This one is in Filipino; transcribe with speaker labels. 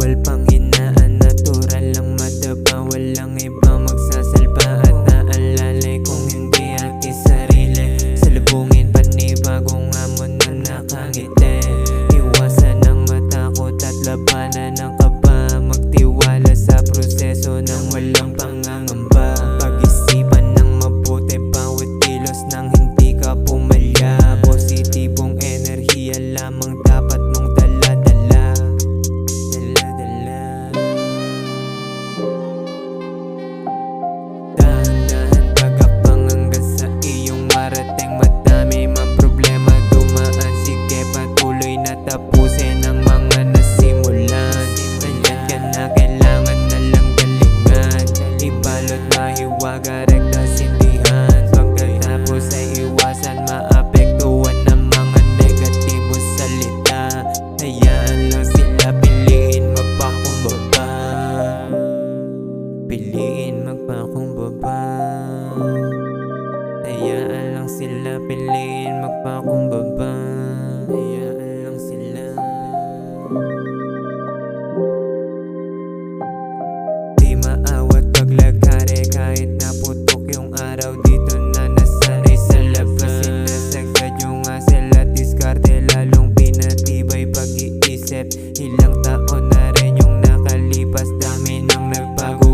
Speaker 1: bawal pang hinaan, natural lang madaba, walang ibang magsasalba. At naalalay kung hindi aking sarili, salubungin panibagong hamon na nakangiti. Iwasan ang matakot at labanan ng kaba, magtiwala sa proseso ng walang pangangamba. Pag-isipan ng mabuti bawat kilos nang hindi ka pumalya. Positibong enerhiya lamang dapat mong dala-dala. Dahan-dahan pagkapang hanggang sa iyong marating. Madami mang problema dumaan, sige patuloy na tapusin ang mga nasimulan. Nandyan ka na, kailangan na lang galingan. Ibalot, mahiwaga, rekta, sindihan. Pagkatapos ay iwasan maapektuhan ng mga negatibong salita. Hayaan lang sila piliin magpakumbaba. Piliin magpakumbaba. Hayaan lang sila piliin magpakumbaba. Hayaan lang sila. Di maawat paglagari kahit naputok yung araw. Dito na nasanay sa labas, sinasagad yung asel at diskarte, lalong pinatibay pag-iisip. Ilang taon na rin yung nakalipas, dami nang nagbago.